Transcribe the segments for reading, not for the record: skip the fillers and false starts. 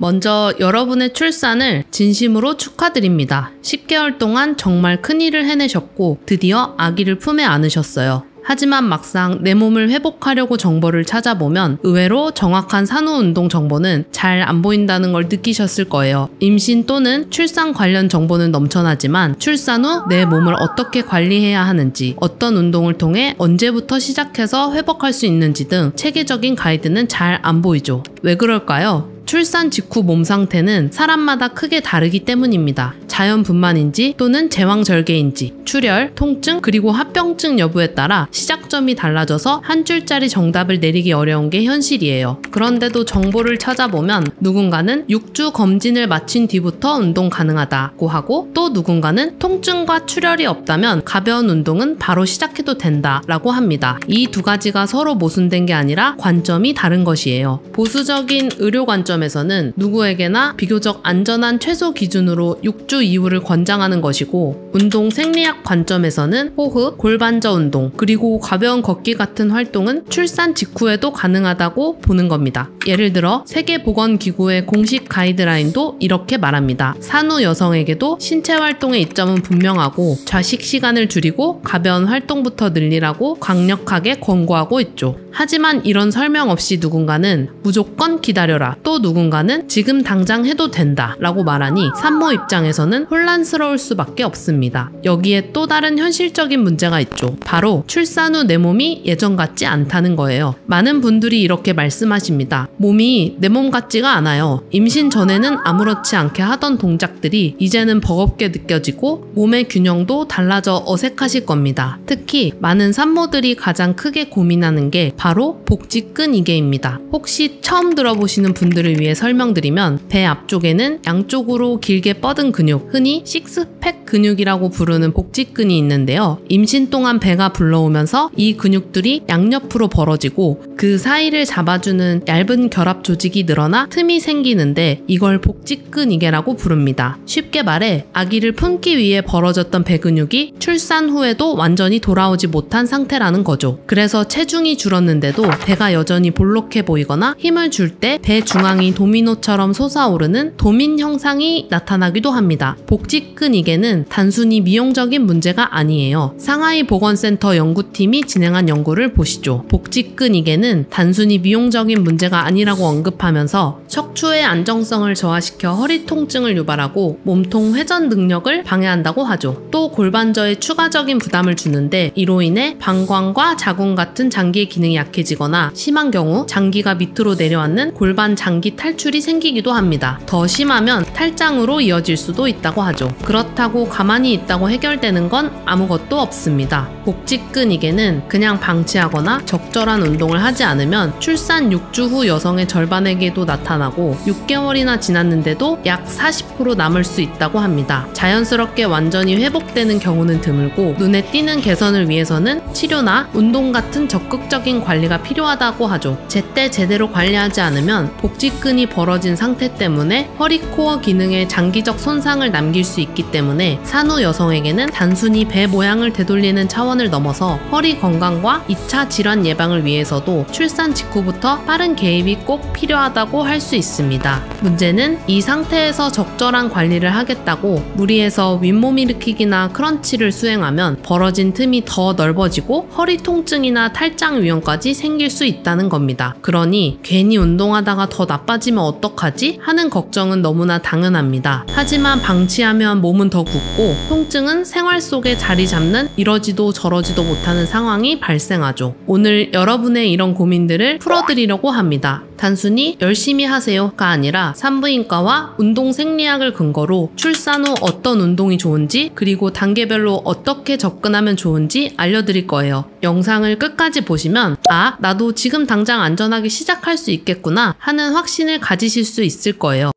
먼저 여러분의 출산을 진심으로 축하드립니다. 10개월 동안 정말 큰일을 해내셨고 드디어 아기를 품에 안으셨어요. 하지만 막상 내 몸을 회복하려고 정보를 찾아보면 의외로 정확한 산후운동 정보는 잘 안 보인다는 걸 느끼셨을 거예요. 임신 또는 출산 관련 정보는 넘쳐나지만 출산 후 내 몸을 어떻게 관리해야 하는지, 어떤 운동을 통해 언제부터 시작해서 회복할 수 있는지 등 체계적인 가이드는 잘 안 보이죠. 왜 그럴까요? 출산 직후 몸 상태는 사람마다 크게 다르기 때문입니다. 자연분만인지 또는 제왕절개인지, 출혈, 통증, 그리고 합병증 여부에 따라 시작점이 달라져서 한 줄짜리 정답을 내리기 어려운 게 현실이에요. 그런데도 정보를 찾아보면 누군가는 6주 검진을 마친 뒤부터 운동 가능하다고 하고, 또 누군가는 통증과 출혈이 없다면 가벼운 운동은 바로 시작해도 된다라고 합니다. 이 두 가지가 서로 모순된 게 아니라 관점이 다른 것이에요. 보수적인 의료 관점에서는 누구에게나 비교적 안전한 최소 기준으로 6주 이후를 권장하는 것이고, 운동 생리학 관점에서는 호흡, 골반저 운동, 그리고 가벼운 걷기 같은 활동은 출산 직후에도 가능하다고 보는 겁니다. 예를 들어 세계보건기구의 공식 가이드라인도 이렇게 말합니다. 산후 여성에게도 신체 활동의 이점은 분명하고 좌식 시간을 줄이고 가벼운 활동부터 늘리라고 강력하게 권고하고 있죠. 하지만 이런 설명 없이 누군가는 무조건 기다려라, 또 누군가는 지금 당장 해도 된다 라고 말하니 산모 입장에서는 혼란스러울 수밖에 없습니다. 여기에 또 다른 현실적인 문제가 있죠. 바로 출산 후 내 몸이 예전 같지 않다는 거예요. 많은 분들이 이렇게 말씀하십니다. 몸이 내 몸 같지가 않아요. 임신 전에는 아무렇지 않게 하던 동작들이 이제는 버겁게 느껴지고 몸의 균형도 달라져 어색하실 겁니다. 특히 많은 산모들이 가장 크게 고민하는 게 바로 복직근 이개입니다. 혹시 처음 들어보시는 분들을 위해 설명드리면, 배 앞쪽에는 양쪽으로 길게 뻗은 근육, 흔히 식스팩 근육이라고 부르는 복직근이 있는데요. 임신 동안 배가 불러오면서 이 근육들이 양옆으로 벌어지고 그 사이를 잡아주는 얇은 결합 조직이 늘어나 틈이 생기는데 이걸 복직근 이개라고 부릅니다. 쉽게 말해 아기를 품기 위해 벌어졌던 배 근육이 출산 후에도 완전히 돌아오지 못한 상태라는 거죠. 그래서 체중이 줄었는데도 배가 여전히 볼록해 보이거나 힘을 줄 때 배 중앙이 도미노처럼 솟아오르는 도민 형상이 나타나기도 합니다. 복직근 이개는 단순히 미용적인 문제가 아니에요. 상하이 보건센터 연구팀이 진행한 연구를 보시죠. 복직근 이개는 단순히 미용적인 문제가 아니라고 언급하면서 척추의 안정성을 저하시켜 허리 통증을 유발하고 몸통 회전 능력을 방해한다고 하죠. 또 골반저에 추가적인 부담을 주는데 이로 인해 방광과 자궁 같은 장기의 기능이 약해지거나 심한 경우 장기가 밑으로 내려앉는 골반 장기 탈출이 생기기도 합니다. 더 심하면 탈장으로 이어질 수도 있다고 하죠. 그렇다고 가만히 있다고 해결되는 건 아무것도 없습니다. 복직근 이개는 그냥 방치하거나 적절한 운동을 하지 않으면 출산 6주 후 여성의 절반에게도 나타나고 6개월이나 지났는데도 약 40% 남을 수 있다고 합니다. 자연스럽게 완전히 회복되는 경우는 드물고 눈에 띄는 개선을 위해서는 치료나 운동 같은 적극적인 관리가 필요하다고 하죠. 제때 제대로 관리하지 않으면 복직근이 벌어진 상태 때문에 허리 코어 기능에 장기적 손상을 남길 수 있기 때문에 산후 여성에게는 단순히 배 모양을 되돌리는 차원을 넘어서 허리 건강과 2차 질환 예방을 위해서도 출산 직후부터 빠른 개입이 꼭 필요하다고 할 수 있습니다. 문제는 이 상태에서 적절한 관리를 하겠다고 무리해서 윗몸 일으키기나 크런치를 수행하면 벌어진 틈이 더 넓어지고 허리 통증이나 탈장 위험까지 생길 수 있다는 겁니다. 그러니 괜히 운동하다가 더 나빠지면 어떡하지? 하는 걱정은 너무나 당연합니다. 하지만 방치하면 몸은 더 붓고 통증은 생활 속에 자리 잡는 이러지도 저러지도 못하는 상황이 발생하죠. 오늘 여러분의 이런 고민들을 풀어드리려고 합니다. 단순히 열심히 하세요가 아니라 산부인과와 운동 생리학을 근거로 출산 후 어떤 운동이 좋은지, 그리고 단계별로 어떻게 접근하면 좋은지 알려드릴 거예요. 영상을 끝까지 보시면 아, 나도 지금 당장 안전하게 시작할 수 있겠구나 하는 확신을 가지실 수 있을 거예요.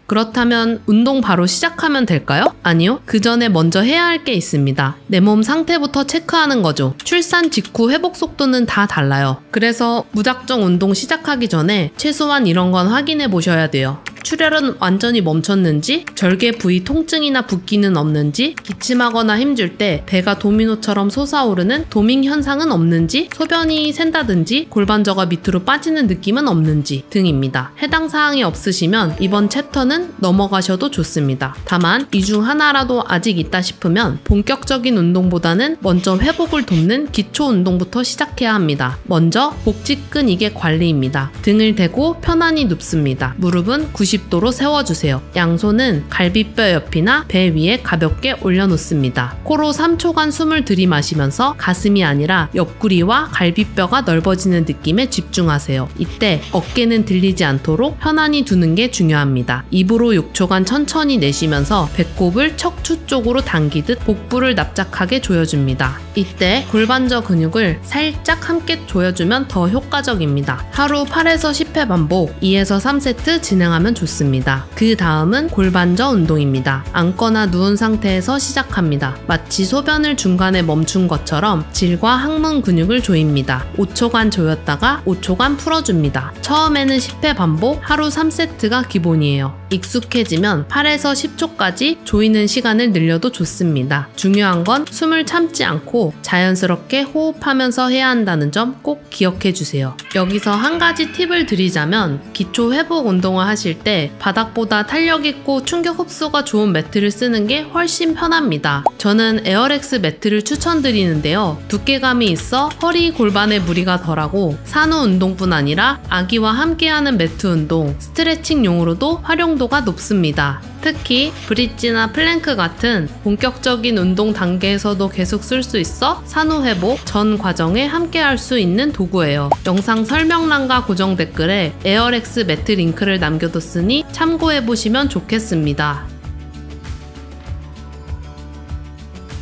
그렇다면 운동 바로 시작하면 될까요? 아니요. 그 전에 먼저 해야 할 게 있습니다. 내 몸 상태부터 체크하는 거죠. 출산 직후 회복 속도는 다 달라요. 그래서 무작정 운동 시작하기 전에 최소한 이런 건 확인해 보셔야 돼요. 출혈은 완전히 멈췄는지, 절개 부위 통증이나 붓기는 없는지, 기침하거나 힘줄 때 배가 도미노처럼 솟아오르는 도밍 현상은 없는지, 소변이 샌다든지 골반저가 밑으로 빠지는 느낌은 없는지 등입니다. 해당 사항이 없으시면 이번 챕터는 넘어가셔도 좋습니다. 다만 이 중 하나라도 아직 있다 싶으면 본격적인 운동보다는 먼저 회복을 돕는 기초 운동부터 시작해야 합니다. 먼저 복직근 이개 관리입니다. 등을 대고 편안히 눕습니다. 무릎은 90도로 세워주세요. 양손은 갈비뼈 옆이나 배 위에 가볍게 올려놓습니다. 코로 3초간 숨을 들이마시면서 가슴이 아니라 옆구리와 갈비뼈가 넓어지는 느낌에 집중하세요. 이때 어깨는 들리지 않도록 편안히 두는 게 중요합니다. 입으로 6초간 천천히 내쉬면서 배꼽을 척추 쪽으로 당기듯 복부를 납작하게 조여줍니다. 이때 골반저 근육을 살짝 함께 조여주면 더 효과적입니다. 하루 8에서 10회 반복, 2에서 3세트 진행하면 좋습니다. 그 다음은 골반저 운동입니다. 앉거나 누운 상태에서 시작합니다. 마치 소변을 중간에 멈춘 것처럼 질과 항문 근육을 조입니다. 5초간 조였다가 5초간 풀어줍니다. 처음에는 10회 반복, 하루 3세트가 기본이에요. 익숙해지면 8에서 10초까지 조이는 시간을 늘려도 좋습니다. 중요한 건 숨을 참지 않고 자연스럽게 호흡하면서 해야 한다는 점 꼭 기억해 주세요. 여기서 한 가지 팁을 드리자면 기초 회복 운동을 하실 때 바닥보다 탄력 있고 충격 흡수가 좋은 매트를 쓰는 게 훨씬 편합니다. 저는 에어렉스 매트를 추천드리는데요. 두께감이 있어 허리 골반에 무리가 덜하고 산후 운동뿐 아니라 아기와 함께하는 매트 운동, 스트레칭용으로도 활용도가 높습니다. 특히 브릿지나 플랭크 같은 본격적인 운동 단계에서도 계속 쓸 수 있어 산후 회복 전 과정에 함께 할 수 있는 도구예요. 영상 설명란과 고정 댓글에 에어렉스 매트 링크를 남겨뒀으니 참고해보시면 좋겠습니다.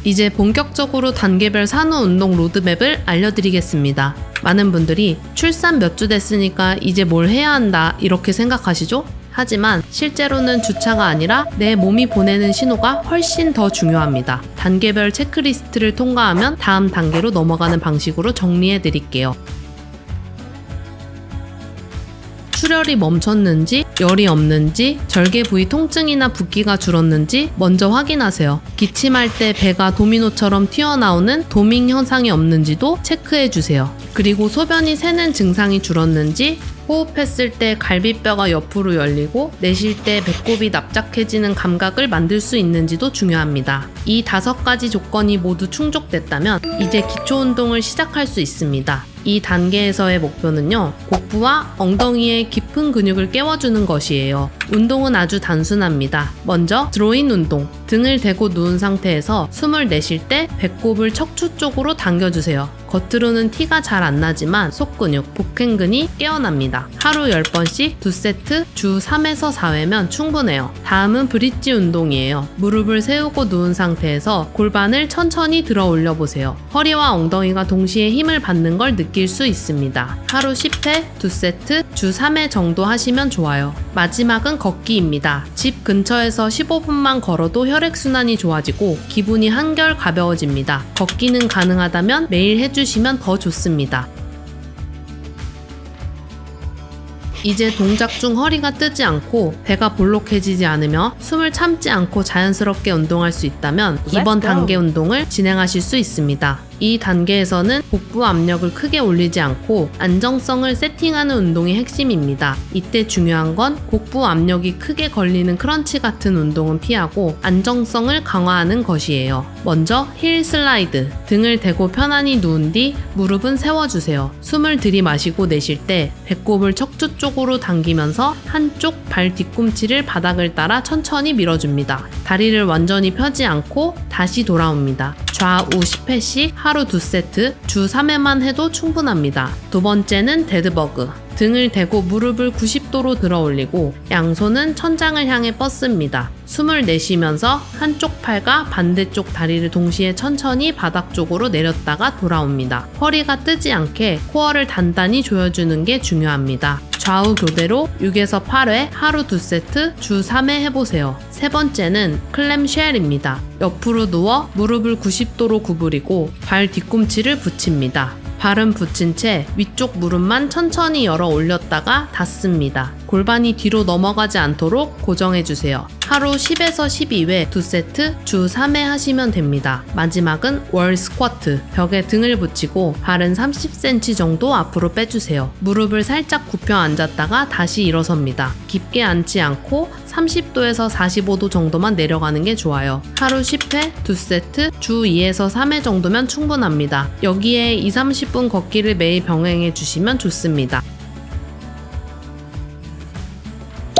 이제 본격적으로 단계별 산후 운동 로드맵을 알려드리겠습니다. 많은 분들이 출산 몇 주 됐으니까 이제 뭘 해야 한다 이렇게 생각하시죠? 하지만 실제로는 주차가 아니라 내 몸이 보내는 신호가 훨씬 더 중요합니다. 단계별 체크리스트를 통과하면 다음 단계로 넘어가는 방식으로 정리해 드릴게요. 출혈이 멈췄는지, 열이 없는지, 절개 부위 통증이나 붓기가 줄었는지 먼저 확인하세요. 기침할 때 배가 도미노처럼 튀어나오는 도밍 현상이 없는지도 체크해 주세요. 그리고 소변이 새는 증상이 줄었는지, 호흡했을 때 갈비뼈가 옆으로 열리고 내쉴 때 배꼽이 납작해지는 감각을 만들 수 있는지도 중요합니다. 이 5가지 조건이 모두 충족됐다면 이제 기초 운동을 시작할 수 있습니다. 이 단계에서의 목표는요, 복부와 엉덩이의 깊은 근육을 깨워주는 것이에요. 운동은 아주 단순합니다. 먼저 드로인 운동. 등을 대고 누운 상태에서 숨을 내쉴 때 배꼽을 척추 쪽으로 당겨주세요. 겉으로는 티가 잘 안 나지만 속근육, 복행근이 깨어납니다. 하루 10번씩 2세트, 주 3에서 4회면 충분해요. 다음은 브릿지 운동이에요. 무릎을 세우고 누운 상태에서 골반을 천천히 들어 올려보세요. 허리와 엉덩이가 동시에 힘을 받는 걸 느낄 수 있습니다. 하루 10회, 2세트, 주 3회 정도 하시면 좋아요. 마지막은 걷기입니다. 집 근처에서 15분만 걸어도 혈액순환이 좋아지고 기분이 한결 가벼워집니다. 걷기는 가능하다면 매일 해주시면 더 좋습니다. 이제 동작 중 허리가 뜨지 않고 배가 볼록해지지 않으며 숨을 참지 않고 자연스럽게 운동할 수 있다면 이번 단계 운동을 진행하실 수 있습니다. 이 단계에서는 복부 압력을 크게 올리지 않고 안정성을 세팅하는 운동이 핵심입니다. 이때 중요한 건 복부 압력이 크게 걸리는 크런치 같은 운동은 피하고 안정성을 강화하는 것이에요. 먼저 힐 슬라이드. 등을 대고 편안히 누운 뒤 무릎은 세워주세요. 숨을 들이마시고 내쉴 때 배꼽을 척추 쪽으로 당기면서 한쪽 발 뒤꿈치를 바닥을 따라 천천히 밀어줍니다. 다리를 완전히 펴지 않고 다시 돌아옵니다. 좌우 10회씩 하루 2세트, 주 3회만 해도 충분합니다. 두 번째는 데드버그. 등을 대고 무릎을 90도로 들어 올리고 양손은 천장을 향해 뻗습니다. 숨을 내쉬면서 한쪽 팔과 반대쪽 다리를 동시에 천천히 바닥 쪽으로 내렸다가 돌아옵니다. 허리가 뜨지 않게 코어를 단단히 조여주는 게 중요합니다. 좌우 교대로 6에서 8회 하루 2세트 주 3회 해보세요. 세 번째는 클램쉘입니다. 옆으로 누워 무릎을 90도로 구부리고 발 뒤꿈치를 붙입니다. 발은 붙인 채 위쪽 무릎만 천천히 열어 올렸다가 닫습니다. 골반이 뒤로 넘어가지 않도록 고정해주세요. 하루 10에서 12회 2세트 주 3회 하시면 됩니다. 마지막은 월 스쿼트. 벽에 등을 붙이고 발은 30cm 정도 앞으로 빼주세요. 무릎을 살짝 굽혀 앉았다가 다시 일어섭니다. 깊게 앉지 않고 30도에서 45도 정도만 내려가는 게 좋아요. 하루 10회 2세트 주 2에서 3회 정도면 충분합니다. 여기에 20-30분 걷기를 매일 병행해 주시면 좋습니다.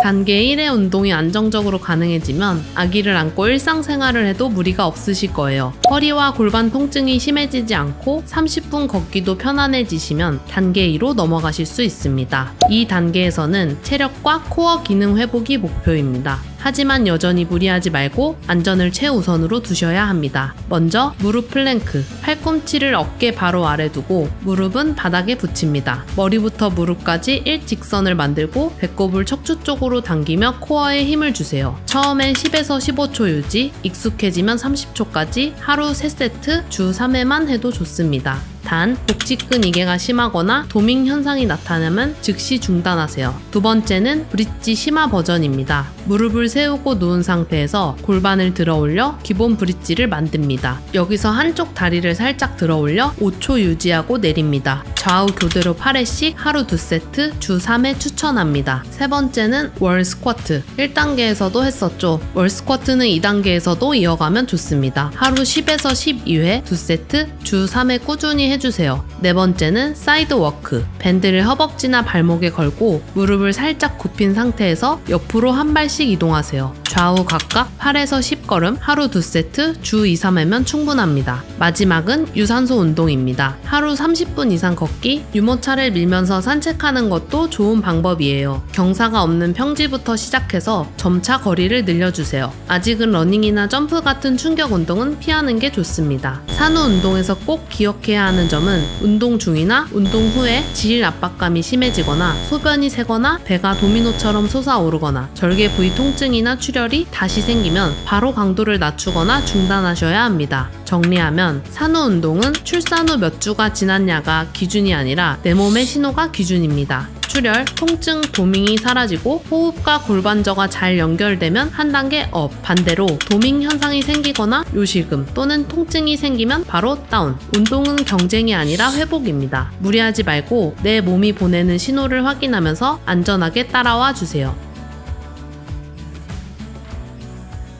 단계 1의 운동이 안정적으로 가능해지면 아기를 안고 일상생활을 해도 무리가 없으실 거예요. 허리와 골반 통증이 심해지지 않고 30분 걷기도 편안해지시면 단계 2로 넘어가실 수 있습니다. 이 단계에서는 체력과 코어 기능 회복이 목표입니다. 하지만 여전히 무리하지 말고 안전을 최우선으로 두셔야 합니다. 먼저 무릎 플랭크, 팔꿈치를 어깨 바로 아래 두고 무릎은 바닥에 붙입니다. 머리부터 무릎까지 일직선을 만들고 배꼽을 척추 쪽으로 당기며 코어에 힘을 주세요. 처음엔 10에서 15초 유지, 익숙해지면 30초까지 하루 3세트 주 3회만 해도 좋습니다. 단, 복직근 이개가 심하거나 도밍 현상이 나타나면 즉시 중단하세요. 두 번째는 브릿지 심화 버전입니다. 무릎을 세우고 누운 상태에서 골반을 들어 올려 기본 브릿지를 만듭니다. 여기서 한쪽 다리를 살짝 들어 올려 5초 유지하고 내립니다. 좌우 교대로 8회씩 하루 2세트 주 3회 추천합니다. 세 번째는 월 스쿼트. 1단계에서도 했었죠. 월 스쿼트는 2단계에서도 이어가면 좋습니다. 하루 10에서 12회 2세트 주 3회 꾸준히 해주세요. 네 번째는 사이드 워크. 밴드를 허벅지나 발목에 걸고 무릎을 살짝 굽힌 상태에서 옆으로 한 발씩 이동하세요. 좌우 각각 8에서 10걸음 하루 2세트 주 2, 3회면 충분합니다. 마지막은 유산소 운동입니다. 하루 30분 이상 걷기, 유모차를 밀면서 산책하는 것도 좋은 방법이에요. 경사가 없는 평지부터 시작해서 점차 거리를 늘려주세요. 아직은 러닝이나 점프 같은 충격 운동은 피하는 게 좋습니다. 산후 운동에서 꼭 기억해야 하는 점은 운동 중이나 운동 후에 지일 압박감이 심해지거나 소변이 새거나 배가 도미노처럼 솟아오르거나 절개 부위 통증이나 출혈이 다시 생기면 바로 강도를 낮추거나 중단하셔야 합니다. 정리하면 산후 운동은 출산 후 몇 주가 지났냐가 기준이 아니라 내 몸의 신호가 기준입니다. 출혈, 통증, 도밍이 사라지고 호흡과 골반저가 잘 연결되면 한 단계 업, 반대로 도밍 현상이 생기거나 요실금 또는 통증이 생기면 바로 다운. 운동은 경쟁이 아니라 회복입니다. 무리하지 말고 내 몸이 보내는 신호를 확인하면서 안전하게 따라와 주세요.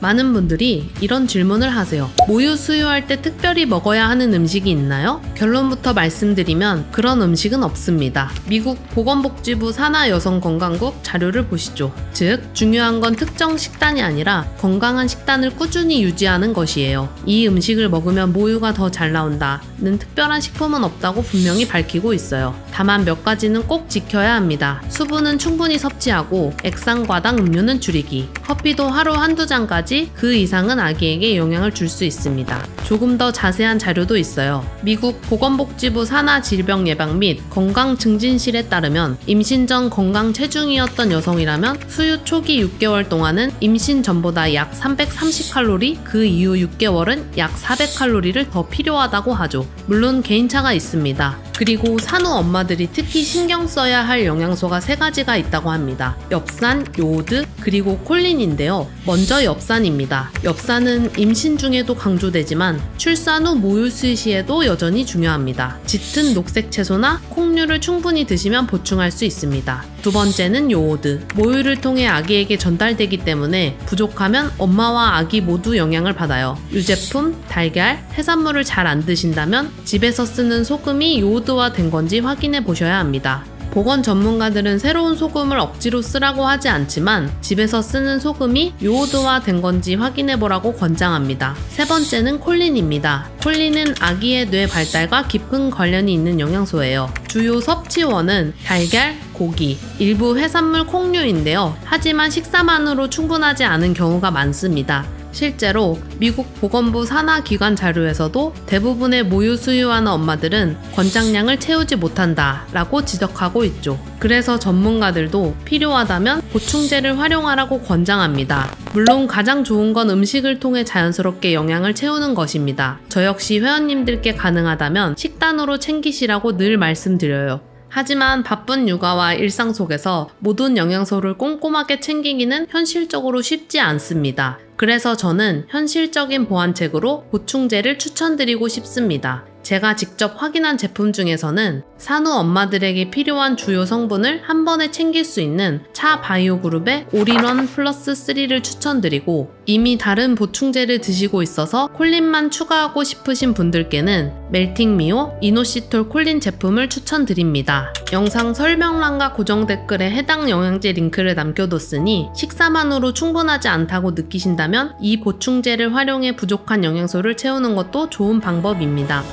많은 분들이 이런 질문을 하세요. 모유 수유할 때 특별히 먹어야 하는 음식이 있나요? 결론부터 말씀드리면 그런 음식은 없습니다. 미국 보건복지부 산하여성건강국 자료를 보시죠. 즉, 중요한 건 특정 식단이 아니라 건강한 식단을 꾸준히 유지하는 것이에요. 이 음식을 먹으면 모유가 더 잘 나온다는 특별한 식품은 없다고 분명히 밝히고 있어요. 다만 몇 가지는 꼭 지켜야 합니다. 수분은 충분히 섭취하고 액상과당 음료는 줄이기. 커피도 하루 한두 잔까지 그 이상은 아기에게 영향을 줄 수 있습니다. 조금 더 자세한 자료도 있어요. 미국 보건복지부 산하질병예방 및 건강증진실에 따르면 임신 전 건강 체중이었던 여성이라면 수유 초기 6개월 동안은 임신 전보다 약 330칼로리, 그 이후 6개월은 약 400칼로리를 더 필요하다고 하죠. 물론 개인차가 있습니다. 그리고 산후 엄마들이 특히 신경 써야 할 영양소가 3가지가 있다고 합니다. 엽산, 요오드, 그리고 콜린인데요. 먼저 엽산입니다. 엽산은 임신 중에도 강조되지만 출산 후 모유 수유 시에도 여전히 중요합니다. 짙은 녹색 채소나 콩류를 충분히 드시면 보충할 수 있습니다. 두 번째는 요오드. 모유를 통해 아기에게 전달되기 때문에 부족하면 엄마와 아기 모두 영향을 받아요. 유제품, 달걀, 해산물을 잘 안 드신다면 집에서 쓰는 소금이 요오드화 된 건지 확인해 보셔야 합니다. 보건 전문가들은 새로운 소금을 억지로 쓰라고 하지 않지만 집에서 쓰는 소금이 요오드화 된 건지 확인해 보라고 권장합니다. 세 번째는 콜린입니다. 콜린은 아기의 뇌 발달과 깊은 관련이 있는 영양소예요. 주요 섭취원은 달걀, 고기, 일부 해산물 콩류인데요. 하지만 식사만으로 충분하지 않은 경우가 많습니다. 실제로 미국 보건부 산하기관 자료에서도 대부분의 모유 수유하는 엄마들은 권장량을 채우지 못한다 라고 지적하고 있죠. 그래서 전문가들도 필요하다면 보충제를 활용하라고 권장합니다. 물론 가장 좋은 건 음식을 통해 자연스럽게 영양을 채우는 것입니다. 저 역시 회원님들께 가능하다면 식단으로 챙기시라고 늘 말씀드려요. 하지만 바쁜 육아와 일상 속에서 모든 영양소를 꼼꼼하게 챙기기는 현실적으로 쉽지 않습니다. 그래서 저는 현실적인 보완책으로 보충제를 추천드리고 싶습니다. 제가 직접 확인한 제품 중에서는 산후 엄마들에게 필요한 주요 성분을 한 번에 챙길 수 있는 차 바이오 그룹의 올인원 플러스 3를 추천드리고, 이미 다른 보충제를 드시고 있어서 콜린만 추가하고 싶으신 분들께는 멜팅미오 이노시톨 콜린 제품을 추천드립니다. 영상 설명란과 고정 댓글에 해당 영양제 링크를 남겨뒀으니 식사만으로 충분하지 않다고 느끼신다면 이 보충제를 활용해 부족한 영양소를 채우는 것도 좋은 방법입니다.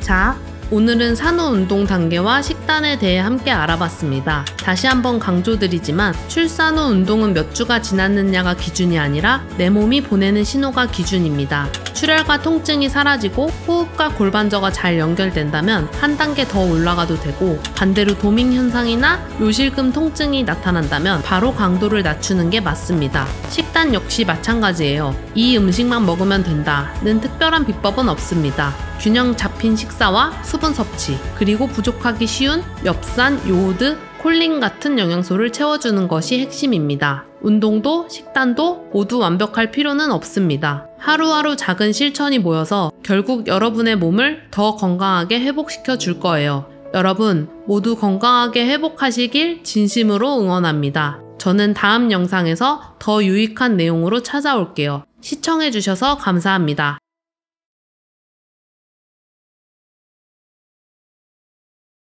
자, 오늘은 산후 운동 단계와 식단에 대해 함께 알아봤습니다. 다시 한번 강조드리지만 출산 후 운동은 몇 주가 지났느냐가 기준이 아니라 내 몸이 보내는 신호가 기준입니다. 출혈과 통증이 사라지고 호흡과 골반저가 잘 연결된다면 한 단계 더 올라가도 되고, 반대로 도밍 현상이나 요실금 통증이 나타난다면 바로 강도를 낮추는 게 맞습니다. 식단 역시 마찬가지예요. 이 음식만 먹으면 된다는 특별한 비법은 없습니다. 균형 잡힌 식사와 수분 섭취, 그리고 부족하기 쉬운 엽산, 요오드, 콜린 같은 영양소를 채워주는 것이 핵심입니다. 운동도 식단도 모두 완벽할 필요는 없습니다. 하루하루 작은 실천이 모여서 결국 여러분의 몸을 더 건강하게 회복시켜 줄 거예요. 여러분 모두 건강하게 회복하시길 진심으로 응원합니다. 저는 다음 영상에서 더 유익한 내용으로 찾아올게요. 시청해주셔서 감사합니다.